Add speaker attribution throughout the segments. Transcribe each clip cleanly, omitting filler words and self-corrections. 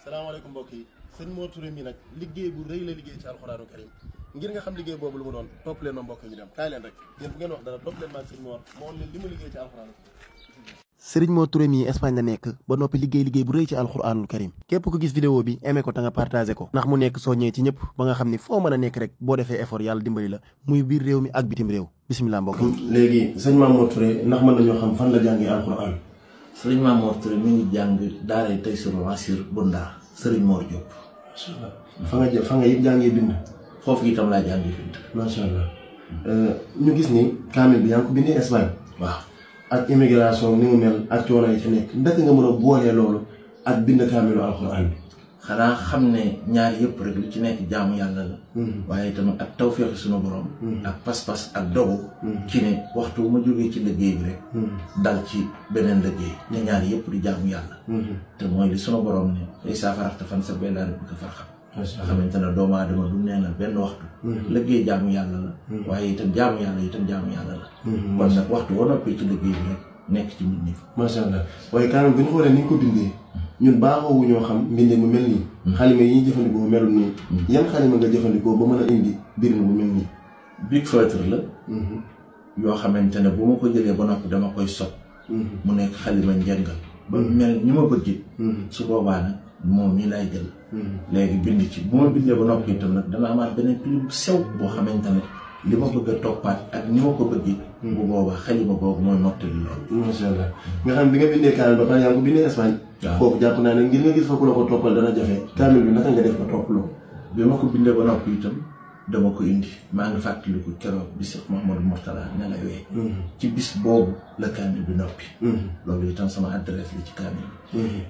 Speaker 1: salaamaaleykum mbokk yi sëñ Mor Touré mi nag liggéey bu rëy la liggéey ci alxuraanu karim ngir nga xam liggéey boobu lu mu doon topp leen ma mbokk yi ñu dem kaay leen rek yéen bu ngeen wax dara topp leen ma ak sëñ Mor moo leen li mu liggéey ci alxuraanu sëriñ Mor Touré mi Espagne la nekk ba noppi liggéey bu rëy ci alxuraanul karim képp ku gis vidéo bi aimé ko ta nga partagé ko ndax mu nekk soññee ci ñëpp ba nga xam ni foo mën a nekk rek boo defee effort yàlla dimbali la muy biir réew mi ak bitim réew bisimilah mbokk yi. léegi sëñ Mor Touré ndax mën nañoo xam fan la jàngee alxuraan.
Speaker 2: sëriñ Mor Touré mi ngi jàng daaray Taysiroul Assir Bunda sëriñ Mor Diop.
Speaker 1: macha allah fa nga yëpp jàngee bind.
Speaker 2: foofu itam laa jàngee bind.
Speaker 1: macha allah ñu gis ni kaamil bi yaa ngi ko bindee Espagne.
Speaker 2: waaw
Speaker 1: ak immigration ni mu mel ak coono yi ci nekk ndaka nga mën a boolee loolu ak bind kaamilu alxuraan bi.
Speaker 2: xanaa xam ne ñaar yëpp rek lu ci nekk jaamu yàlla la. waaye tamit ak tawféexi sunu borom. ak pas-pas ak dogu. ci ne waxtu ma jógee ci liggéey bi rek. dal ci beneen liggéey. te ñaar yëpp di jaamu yàlla. te mooy li sunu borom ne ay saafaraxte fan sa benn bi ko farxam. nga xamante ne doomu aadama du neenal benn waxtu. liggéey jaamu yàlla la. waaye itam jaamu yàlla jaamu yàlla la. kon nag waxtu boo noppee ci liggéey bi rek nekk ci nit ñi.
Speaker 1: macha allah waaye kaamil bu ñu xoolee ni ñu ko bindee. ñun baaxoo ñoo xam mbindee mu mel nii. xalima yi ñuy jëfandikoo melul nii. yan xalima nga jëfandikoo ba mën a indi bind mu mel nii.
Speaker 2: Big Feutre la. yoo xamante ne bu ma ko jëlee ba noppi dama koy sot. mu nekk xalima njëngal. ba mel ni ma bëgg. su boobaa nag moom nii lay jël. léegi bind ci bu ma bindee ba noppi itam nag dana amaat beneen pli bu sew boo xamante ne li ma bëgg a toppaat ak ni ma ko bëggee. bu boobaa xalima boobu mooy mottali loolu.
Speaker 1: macha allah nga xam bi nga bindee kaamil ba pare yaa ngi ko bindee Espagne. waaw foofu jàpp naa ne ngir nga gis fa ku la ko toppal dana jafe. kaamil bi naka nga def ba topp loolu.
Speaker 2: bi ma ko bindee ba noppi itam dama ko indi maa ngi fàttaliku keroog bi Cheikh Mouhamadou Mourtala nelawee. ci bis boobu la kaamil bi noppi. loolu itam sama adresse la ci kaamil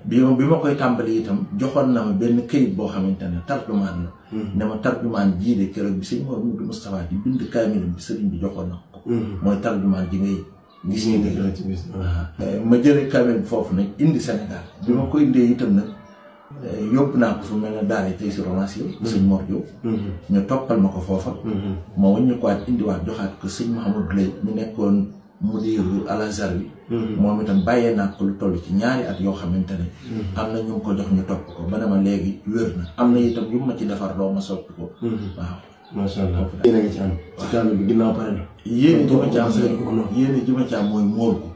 Speaker 2: bi. bi ma koy tàmbali itam joxoon na ma benn këyit boo xamante ne tarjumaan la. ne ma tarjumaan jii de keroog bi sëñ Mouhamadou Moustapha di bind kaamilam bi sëriñ bi joxoon na ko. mooy tarjumaan ji ngay gis ñu dégg ci bis. ma jëlee kaamil bi foofu nag indi Sénégal bi ma koy indee itam nag yóbbu naa ko fu mel ne daara Taysiroul Assir sëñ Mor Diop. ñu toppal ma ko foofa. ma wàññi ko waat indiwaat joxaat ko sëñ Mouhamadou Lay mu nekkoon mudiru Al Azhar bi. moom itam bàyyee naa ko lu toll ci ñaari at yoo xamante ne. am na ñu ko jox ñu topp ko ba ne ma léegi wér na am na itam yu ma ci defar doo ma soppi ko. waaw.
Speaker 1: macha allah yéen a ngi ci am. ci kaamil bi ginnaaw pare na.
Speaker 2: yéen ji ma ci am yéen ji ma ci am mooy móol ko.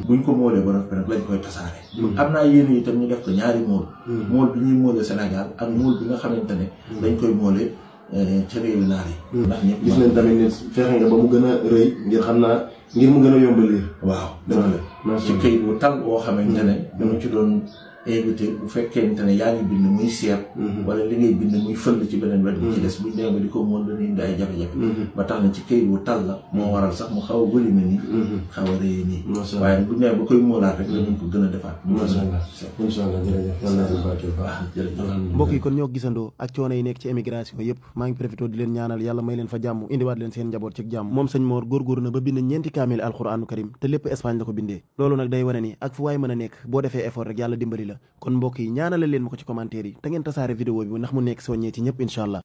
Speaker 2: buñ ko móolee ba noppi nag lañ koy tasaare. am naa yéen itam ñu def ko ñaari móol. móol bi ñuy móolee Sénégal ak móol bi nga xamante ne. dañ koy móolee ca réewu naar yi. ndax ñëpp
Speaker 1: gis nañ tamit ne fexe nga ba mu gën a rëy ngir xam naa ngir mu gën a yomb lire.
Speaker 2: waaw dëgg la ci këyit bu tal boo xamante ne dama ci doon invité bu fekkente ne yaa ngi bind muy seet. wala li ngay bind muy fël ci beneen wet bi ci des buñ demee ba di ko mën dañuy indi ay jafe-jafe. ba tax na ci këyit bu tal la moo waral sax mu xaw a bëri na nii. xaw a rëy nii. waaye buñ demee ba koy móolaat rek danañ ko gën a defaat.
Speaker 1: macha allah incha allah jërëjëf. yàlla na barkeel baax jërëjëf. mbokk yi kon ñoo gisandoo ak coono yi nekk ci émigration yëpp maa ngi profité di leen ñaanal yàlla may leen fa jàmm indiwaat leen seen njaboot ci jàmm moom sëñ Mor góorgóorlu na ba bind ñeenti kaamil alxuraanu karim te lépp Espagne la ko bindee loolu nag day wane ni ak fu waay mën a nekk boo defee effort rek yàlla dimbali la kon mbokk yi ñaanale leen ma ko ci commentaire yi te ngeen tasaare vidéo bi ndax mu nekk soññee ci ñëpp incha allah